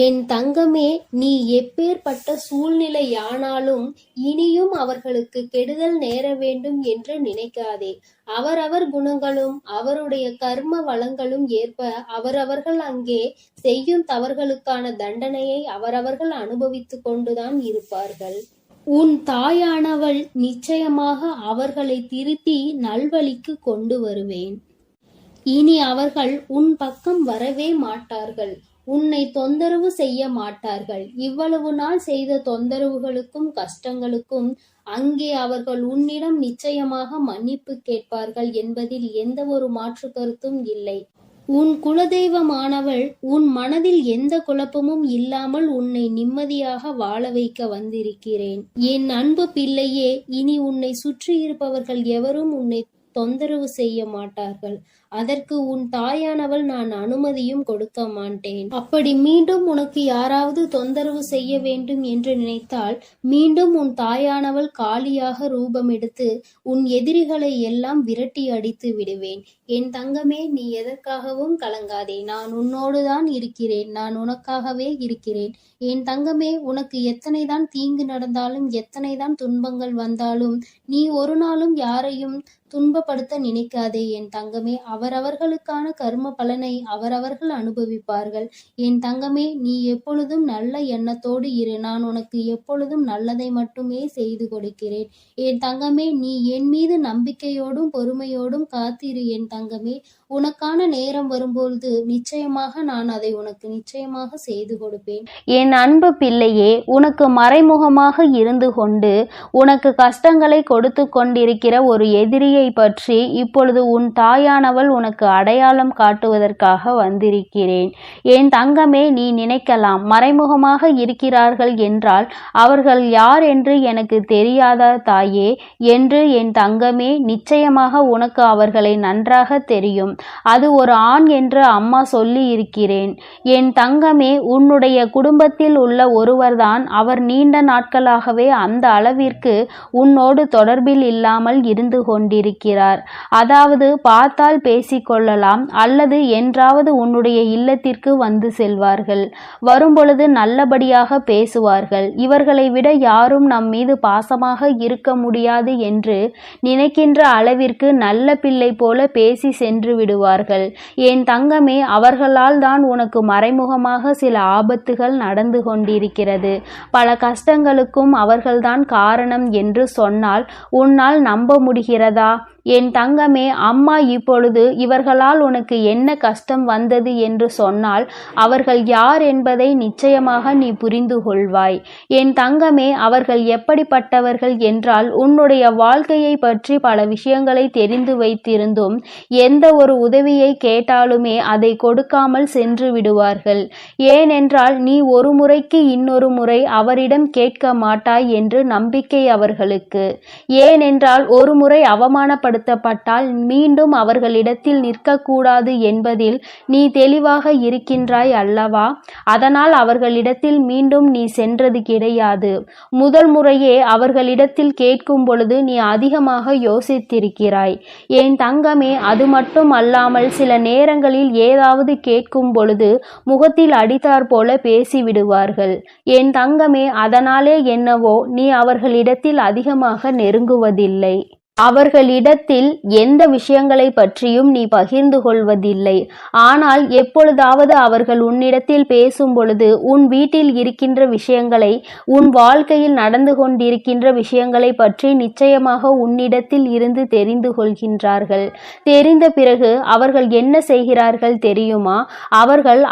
என் தங்கமே, நீ எப்பேற்பட்ட சூழ்நிலையானாலும் இனியும் அவர்களுக்கு கெடுதல் நேர வேண்டும் என்று நினைக்காதே. அவரவர் குணங்களும் அவருடைய கர்ம வளங்களும் ஏற்ப அவரவர்கள் அங்கே செய்யும் தவறுகளுக்கான தண்டனையை அவரவர்கள் அனுபவித்துக் கொண்டுதான் இருப்பார்கள். உன் தாயானவள் நிச்சயமாக அவர்களை திருத்தி நல்வழிக்கு கொண்டு வருவேன். இனி அவர்கள் உன் பக்கம் வரவே மாட்டார்கள். உன்னை தொந்தரவு செய்ய மாட்டார்கள். இவ்வளவு நாள் செய்த தொந்தரவுகளுக்கும் கஷ்டங்களுக்கும் அங்கே அவர்கள் உன்னிடம் நிச்சயமாக மன்னிப்பு கேட்பார்கள் என்பதில் எந்த ஒரு மாற்று கருத்தும் இல்லை. உன் குலதெய்வமானவள் உன் மனதில் எந்த குழப்பமும் இல்லாமல் உன்னை நிம்மதியாக வாழ வைக்க வந்திருக்கிறேன். என் அன்பு பிள்ளையே, இனி உன்னை சுற்றி இருப்பவர்கள் எவரும் உன்னை தொந்தரவு செய்ய மாட்டார்கள். அதற்கு உன் தாயானவள் நான் அனுமதியும் கொடுக்க மாட்டேன். அப்படி மீண்டும் உனக்கு யாராவது தொந்தரவு செய்ய வேண்டும் என்று நினைத்தால் மீண்டும் உன் தாயானவள் காளியாக ரூபம் எடுத்து உன் எதிரிகளை எல்லாம் விரட்டி அடித்து விடுவேன். என் தங்கமே, நீ எதற்காகவும் கலங்காதே. நான் உன்னோடுதான் இருக்கிறேன். நான் உனக்காகவே இருக்கிறேன். என் தங்கமே, உனக்கு எத்தனைதான் தீங்கு நடந்தாலும் எத்தனைதான் துன்பங்கள் வந்தாலும் நீ ஒரு நாளும் யாரையும் துன்பப்படுத்த நினைக்காதே என் தங்கமே. அவரவர்களுக்கான கர்ம பலனை அவரவர்கள் அனுபவிப்பார்கள். என் தங்கமே, நீ எப்பொழுதும் நல்ல எண்ணத்தோடு இரு. நான் உனக்கு எப்பொழுதும் நல்லதை மட்டுமே செய்து கொடுக்கிறேன். என் தங்கமே, நீ என் மீது நம்பிக்கையோடும் பொறுமையோடும் காத்திரு என் தங்கமே. உனக்கான நேரம் வரும்பொழுது நிச்சயமாக நான் அதை உனக்கு நிச்சயமாக செய்து கொடுப்பேன். என் அன்பு பிள்ளையே, உனக்கு மறைமுகமாக இருந்து கொண்டு உனக்கு கஷ்டங்களை கொடுத்து கொண்டிருக்கிற ஒரு எதிரியை பற்றி இப்பொழுது உன் தாயானவள் உனக்கு அடையாளம் காட்டுவதற்காக வந்திருக்கிறேன். என் தங்கமே, நீ நினைக்கலாம், மறைமுகமாக இருக்கிறார்கள் என்றால் அவர்கள் யார் என்று எனக்கு தெரியாதா தாயே என்று. என் தங்கமே, நிச்சயமாக உனக்கு அவர்களை நன்றாக தெரியும். அது ஒரு ஆண் என்று அம்மா சொல்லி இருக்கிறேன். என் தங்கமே, உன்னுடைய குடும்பத்தில் உள்ள ஒருவர்தான். அவர் நீண்ட நாட்களாகவே அந்த அளவிற்கு உன்னோடு தொடர்பில் இல்லாமல் இருந்து கொண்டிருக்கிறார். அதாவது பார்த்தால் பேசிக்கொள்ளலாம், அல்லது என்றாவது உன்னுடைய இல்லத்திற்கு வந்து செல்வார்கள். வரும்பொழுது நல்லபடியாக பேசுவார்கள். இவர்களை விட யாரும் நம் மீது பாசமாக இருக்க முடியாது என்று நினைக்கின்ற அளவிற்கு நல்ல பிள்ளை போல பேசி சென்று விடுவார்கள். என் தங்கமே, அவர்களால் தான் உனக்கு மறைமுகமாக சில ஆபத்துகள் நடந்து கொண்டிருக்கிறது. பல கஷ்டங்களுக்கும் அவர்கள்தான் காரணம் என்று சொன்னால் உன்னால் நம்ப முடிகிறதா? என் தங்கமே, அம்மா இப்பொழுது இவர்களால் உனக்கு என்ன கஷ்டம் வந்தது என்று சொன்னால் அவர்கள் யார் என்பதை நிச்சயமாக நீ புரிந்து கொள்வாய். என் தங்கமே, அவர்கள் எப்படிப்பட்டவர்கள் என்றால் உன்னுடைய வாழ்க்கையை பற்றி பல விஷயங்களை தெரிந்து வைத்திருந்தும் எந்த ஒரு உதவியை கேட்டாலுமே அதை கொடுக்காமல் சென்று விடுவார்கள். ஏனென்றால் நீ ஒரு முறைக்கு இன்னொரு முறை அவரிடம் கேட்க மாட்டாய் என்று நம்பிக்கை அவர்களுக்கு. ஏனென்றால் ஒரு முறை அவமானப்படுத்தப்பட்டால் மீண்டும் அவர்களிடத்தில் நிற்கக்கூடாது என்பதில் நீ தெளிவாக இருக்கின்றாய் அல்லவா? அதனால் அவர்களிடத்தில் மீண்டும் நீ சென்றது கிடையாது. முதல் முறையே அவர்களிடத்தில் கேட்கும் பொழுது நீ அதிகமாக யோசித்திருக்கிறாய். என் தங்கமே, அது மட்டும் அல்லாமல் சில நேரங்களில் ஏதாவது கேட்கும் பொழுது முகத்தில் அடித்தாற் போல பேசிவிடுவார்கள். என் தங்கமே, அதனாலே என்னவோ நீ அவர்களிடத்தில் அதிகமாக நெருங்குவதில்லை. அவர்களிடத்தில் எந்த விஷயங்களை பற்றியும் நீ பகிர்ந்து கொள்வதில்லை. ஆனால் எப்பொழுதாவது அவர்கள் உன்னிடத்தில் பேசும் பொழுது உன் வீட்டில் இருக்கின்ற விஷயங்களை, உன் வாழ்க்கையில் நடந்து கொண்டிருக்கின்ற விஷயங்களை பற்றி நிச்சயமாக உன்னிடத்தில் இருந்து தெரிந்து கொள்கின்றார்கள். தெரிந்த பிறகு அவர்கள் என்ன செய்கிறார்கள் தெரியுமா?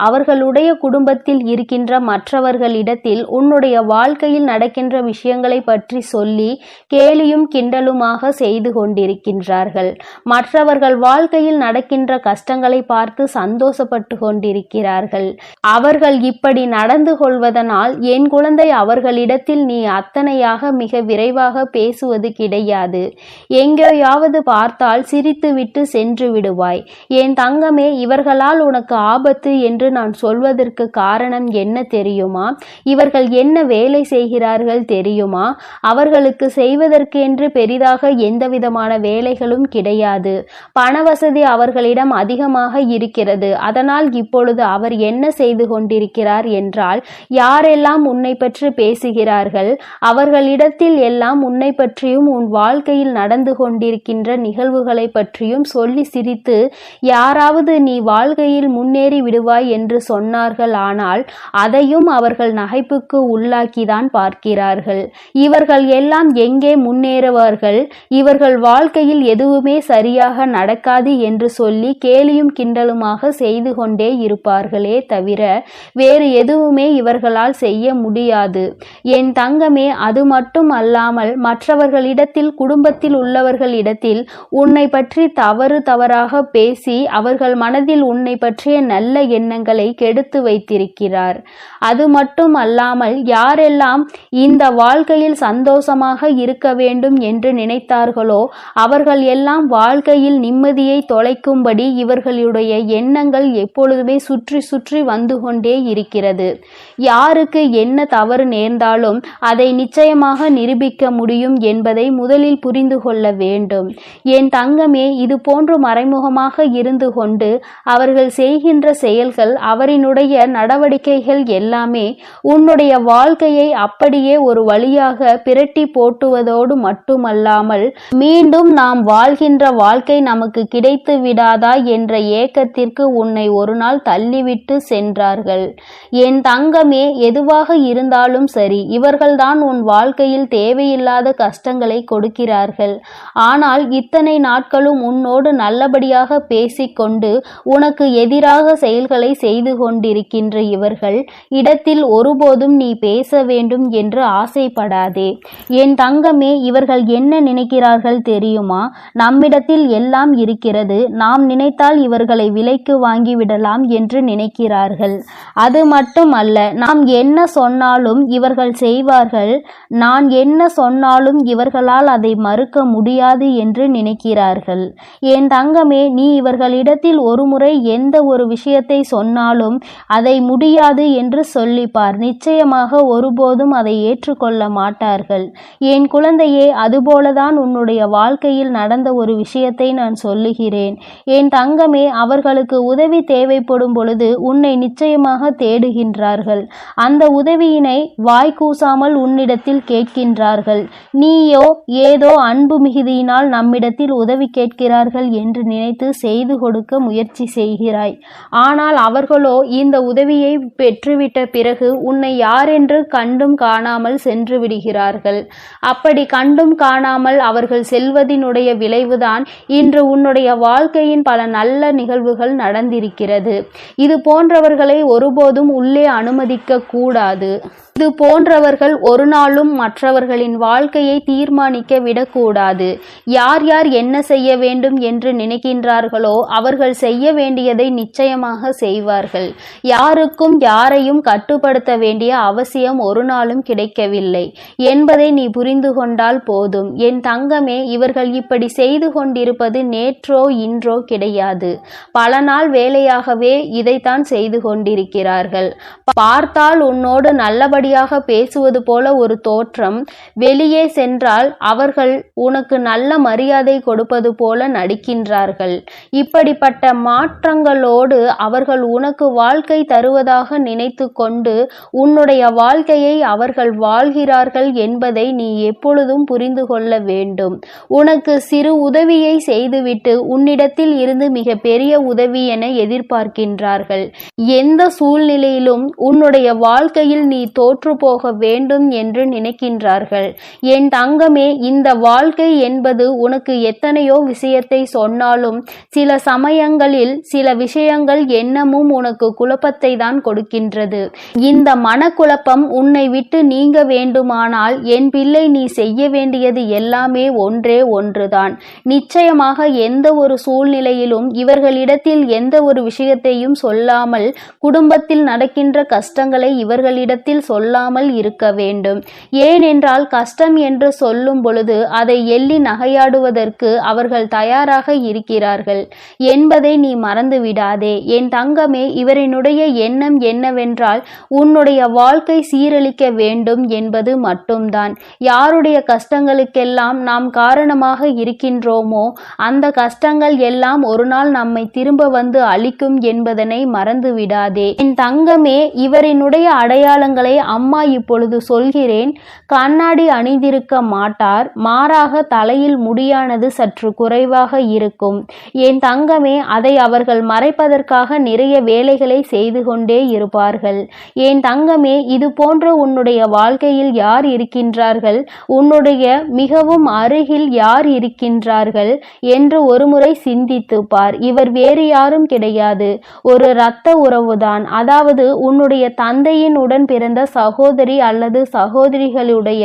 அவர்களுடைய குடும்பத்தில் இருக்கின்ற மற்றவர்களிடத்தில் உன்னுடைய வாழ்க்கையில் நடக்கின்ற விஷயங்களை பற்றி சொல்லி கேலியும் கிண்டலுமாக செய்து கொண்டிருக்கின்றார்கள். மற்றவர்கள் வாழ்க்கையில் நடக்கின்ற கஷ்டங்களை பார்த்து சந்தோஷப்பட்டு கொண்டிருக்கிறார்கள். அவர்கள் இப்படி நடந்து கொள்வதனால் என் குழந்தை, அவர்களிடத்தில் நீ அத்தனையாக மிக விரைவாக பேசுவது கிடையாது. எங்கேயாவது பார்த்தால் சிரித்துவிட்டு சென்று விடுவாய். என் தங்கமே, இவர்களால் உனக்கு ஆபத்து என்று நான் சொல்வதற்கு காரணம் என்ன தெரியுமா? இவர்கள் என்ன வேலை செய்கிறார்கள் தெரியுமா? அவர்களுக்கு செய்வதற்கு என்று பெரிதாக எந்த விதமான வேலைகளும் கிடையாது. பண வசதி அவர்களிடம் அதிகமாக இருக்கிறது. அதனால் இப்பொழுது அவர் என்ன செய்து கொண்டிருக்கிறார் என்றால், யாரெல்லாம் உன்னை பற்றி பேசுகிறார்கள் அவர்களிடத்தில் எல்லாம் உன்னை பற்றியும் உன் வாழ்க்கையில் நடந்து கொண்டிருக்கின்ற நிகழ்வுகளை பற்றியும் சொல்லி சிரித்து, யாராவது நீ வாழ்க்கையில் முன்னேறி விடுவாய் என்று சொன்னார்கள். ஆனால் அதையும் அவர்கள் நகைப்புக்கு உள்ளாக்கிதான் பார்க்கிறார்கள். இவர்கள் எல்லாம் எங்கே முன்னேறுவார்கள்? இவர்கள் வாழ்க்கையில் எதுவுமே சரியாக நடக்காது என்று சொல்லி கேலியும் கிண்டலுமாக செய்து கொண்டே இருப்பார்களே தவிர வேறு எதுவுமே இவர்களால் செய்ய முடியாது. என் தங்கமே, அது மட்டும் அல்லாமல் மற்றவர்களிடத்தில், குடும்பத்தில் உள்ளவர்களிடத்தில் உன்னை பற்றி தவறாக பேசி அவர்கள் மனதில் உன்னை பற்றிய நல்ல எண்ணங்களை கெடுத்து வைத்திருக்கிறார். அது மட்டும் அல்லாமல் யாரெல்லாம் இந்த வாழ்க்கையில் சந்தோஷமாக இருக்க வேண்டும் என்று நினைத்தார்களோ அவர்கள் எல்லாம் வாழ்க்கையில் நிம்மதியை தொலைக்கும்படி இவர்களுடைய எண்ணங்கள் எப்பொழுதுமே சுற்றி சுற்றி வந்து கொண்டே இருக்கிறது. யாருக்கு என்ன தவறு நேர்ந்தாலும் அதை நிச்சயமாக நிரூபிக்க முடியும் என்பதை முதலில் புரிந்து கொள்ள வேண்டும். என் தங்கமே, இது போன்று மறைமுகமாக இருந்து கொண்டு அவர்கள் செய்கின்ற செயல்கள், அவரினுடைய நடவடிக்கைகள் எல்லாமே உன்னுடைய வாழ்க்கையை அப்படியே ஒரு வழியாக பிரட்டி போட்டுவதோடு மட்டுமல்லாமல் மீண்டும் நாம் வாழ்கின்ற வாழ்க்கை நமக்கு கிடைத்து விடாதா என்ற ஏக்கத்திற்கு உன்னை ஒரு நாள் தள்ளிவிட்டு சென்றார்கள். என் தங்கமே, எதுவாக இருந்தாலும் சரி, இவர்கள்தான் உன் வாழ்க்கையில் தேவையில்லாத கஷ்டங்களை கொடுக்கிறார்கள். ஆனால் இத்தனை நாட்களும் உன்னோடு நல்லபடியாக பேசிக்கொண்டு உனக்கு எதிராக செயல்களை செய்து கொண்டிருக்கின்ற இவர்கள் இடத்தில் ஒருபோதும் நீ பேச வேண்டும் என்று ஆசைப்படாதே. என் தங்கமே, இவர்கள் என்ன நினைக்கிறார்கள் தெரியுமா? நம்மிடத்தில் எல்லாம் இருக்கிறது, நாம் நினைத்தால் இவர்களை விலைக்கு வாங்கிவிடலாம் என்று நினைக்கிறார்கள். அது மட்டும் அல்ல, நாம் என்ன சொன்னாலும் இவர்கள் செய்வார்கள், நான் என்ன சொன்னாலும் இவர்களால் அதை மறுக்க முடியாது என்று நினைக்கிறார்கள். என் தங்கமே, நீ இவர்களிடத்தில் ஒருமுறை எந்த ஒரு விஷயத்தை சொன்னாலும் அதை முடியாது என்று சொல்லிப்பார். நிச்சயமாக ஒருபோதும் அதை ஏற்றுக்கொள்ள மாட்டார்கள். என் குழந்தையே, அதுபோலதான் உன்னுடைய வாழ்க்கையில் நடந்த ஒரு விஷயத்தை நான் சொல்லுகிறேன். என் தங்கமே, அவர்களுக்கு உதவி தேவைப்படும் பொழுது உன்னை நிச்சயமாக தேடுகின்றார்கள். அந்த உதவியினை வாய்க்கூசாமல் உன்னிடத்தில் கேட்கின்றார்கள். நீயோ ஏதோ அன்பு மிகுதியினால் நம்மிடத்தில் உதவி கேட்கிறார்கள் என்று நினைத்து செய்து கொடுக்க முயற்சி செய்கிறாய். ஆனால் அவர்களோ இந்த உதவியை பெற்றுவிட்ட பிறகு உன்னை யாரென்று கண்டும் காணாமல் சென்று விடுகிறார்கள். அப்படி கண்டும் காணாமல் அவர்கள் செல்வதினுடைய விளைவுதான் இன்று உன்னுடைய வாழ்க்கையின் பல நல்ல நிகழ்வுகள் நடந்திருக்கிறது. இது போன்றவர்களை ஒருபோதும் உள்ளே அனுமதிக்க கூடாது. இது போன்றவர்கள் ஒரு நாளும் மற்றவர்களின் வாழ்க்கையை தீர்மானிக்க விடக்கூடாது. யார் யார் என்ன செய்ய வேண்டும் என்று நினைக்கின்றார்களோ அவர்கள் செய்ய வேண்டியதை நிச்சயமாக செய்வார்கள். யாருக்கும் யாரையும் கட்டுப்படுத்த வேண்டிய அவசியம் ஒரு நாளும் கிடைக்கவில்லை என்பதை நீ புரிந்து கொண்டால் போதும். என் தங்கமே, இவர்கள் இப்படி செய்து கொண்டிருப்பது நேற்றோ இன்றோ கிடையாது. பல நாள் வேலையாகவே இதைத்தான் செய்து கொண்டிருக்கிறார்கள். பார்த்தால் உன்னோடு நல்லபடியாக பேசுவது போல ஒரு தோற்றம், வெளியே சென்றால் அவர்கள் உனக்கு நல்ல மரியாதை கொடுப்பது போல நடிக்கின்றார்கள். இப்படிப்பட்ட மாற்றங்களோடு அவர்கள் உனக்கு வாழ்க்கை தருவதாக நினைத்து கொண்டு உன்னுடைய வாழ்க்கையை அவர்கள் வாழ்கிறார்கள் என்பதை நீ எப்பொழுதும் புரிந்து கொள்ள வேண்டும். வேண்டும். உனக்கு சிறு உதவியை செய்துவிட்டு உன்னிடத்தில் இருந்து மிக பெரிய உதவி என எதிர்பார்க்கின்றார்கள். எந்த சூழ்நிலையிலும் உன்னுடைய வாழ்க்கையில் நீ தோற்று போக வேண்டும் என்று நினைக்கின்றார்கள். என் தங்கமே, இந்த வாழ்க்கை என்பது உனக்கு எத்தனையோ விஷயத்தை சொன்னாலும் சில சமயங்களில் சில விஷயங்கள் எண்ணமும் உனக்கு குழப்பத்தை தான் கொடுக்கின்றது. இந்த மனக்குழப்பம் உன்னை விட்டு நீங்க வேண்டுமானால் என் பிள்ளை, நீ செய்ய வேண்டியது எல்லாமே ஒன்றே ஒன்றுதான். நிச்சயமாக எந்த ஒரு சூழ்நிலையிலும் இவர்களிடத்தில் எந்த ஒரு விஷயத்தையும் சொல்லாமல், குடும்பத்தில் நடக்கின்ற கஷ்டங்களை இவர்களிடத்தில் சொல்லாமல் இருக்க வேண்டும். ஏனென்றால் கஷ்டம் என்று சொல்லும் பொழுது அதை எள்ளி நகையாடுவதற்கு அவர்கள் தயாராக இருக்கிறார்கள் என்பதை நீ மறந்து விடாதே. என் தங்கமே, இவரினுடைய எண்ணம் என்னவென்றால் உன்னுடைய வாழ்க்கை சீரழிக்க வேண்டும் என்பது மட்டும்தான். யாருடைய கஷ்டங்களுக்கெல்லாம் நாம் காரணமாக இருக்கின்றோமோ அந்த கஷ்டங்கள் எல்லாம் ஒரு நாள் நம்மை திரும்ப வந்து அழிக்கும் என்பதனை மறந்து விடாதே. என் தங்கமே, இவரினுடைய அடையாளங்களை அம்மா இப்பொழுது சொல்கிறேன். கண்ணாடி அணிந்திருக்க மாட்டார். மாறாக தலையில் முடியானது சற்று குறைவாக இருக்கும். என் தங்கமே, அதை அவர்கள் மறைப்பதற்காக நிறைய வேலைகளை செய்து கொண்டே இருப்பார்கள். என் தங்கமே, இது போன்ற உன்னுடைய வாழ்க்கையில் யார் இருக்கின்றார்கள், உன்னுடைய மிகவும் அருகில் யார் இருக்கின்றார்கள் என்று ஒருமுறை சிந்தித்து பார். இவர் வேறு யாரும் கிடையாது, ஒரு இரத்த உறவுதான். அதாவது உன்னுடைய தந்தையின் உடன் பிறந்த சகோதரி அல்லது சகோதரிகளுடைய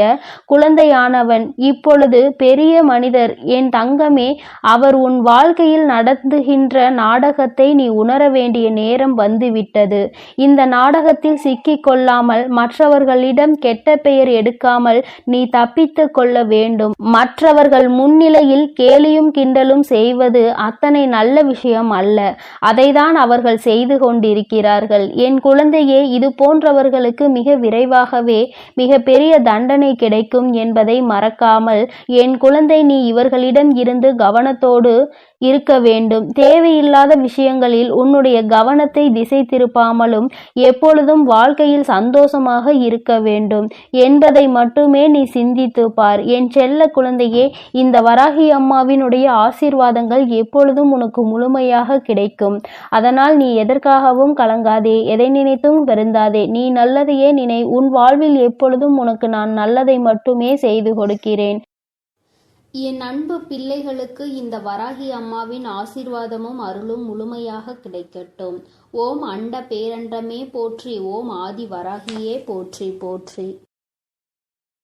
குழந்தையானவன் இப்பொழுது பெரிய மனிதர். என் தங்கமே, அவர் உன் வாழ்க்கையில் நடந்துகின்ற நாடகத்தை நீ உணர வேண்டிய நேரம் வந்துவிட்டது. இந்த நாடகத்தில் சிக்கிக் கொள்ளாமல், மற்றவர்களிடம் கெட்ட பெயர் எடுக்காமல் நீ தப்பித்து கொள்ள வேண்டும். மற்றவர்கள் முன்னிலையில் கேலியும் கிண்டலும் செய்வது அத்தனை நல்ல விஷயம் அல்ல. அதைதான் அவர்கள் செய்து கொண்டிருக்கிறார்கள். என் குழந்தையே, இது போன்றவர்களுக்கு மிக விரைவாகவே மிக பெரிய தண்டனை கிடைக்கும் என்பதை மறக்காமல் என் குழந்தை, நீ இவர்களிடம் இருந்து கவனத்தோடு இருக்க வேண்டும். தேவையில்லாத விஷயங்களில் உன்னுடைய கவனத்தை திசை திருப்பாமலும் எப்பொழுதும் வாழ்க்கையில் சந்தோஷமாக இருக்க வேண்டும் என்பதை மட்டுமே நீ சிந்தித்து பார். என் செல்ல குழந்தையே, இந்த வராகி அம்மாவினுடைய ஆசீர்வாதங்கள் எப்பொழுதும் உனக்கு முழுமையாக கிடைக்கும். அதனால் நீ எதற்காகவும் கலங்காதே, எதை நினைத்தும் வருந்தாதே. நீ நல்லதையே நினை. உன் வாழ்வில் எப்பொழுதும் உனக்கு நான் நல்லதை மட்டுமே செய்து கொடுக்கிறேன். என் அன்பு பிள்ளைகளுக்கு இந்த வராகி அம்மாவின் ஆசீர்வாதமும் அருளும் முழுமையாக கிடைக்கட்டும். ஓம் அண்ட பேரண்டமே போற்றி. ஓம் ஆதி வராகியே போற்றி போற்றி.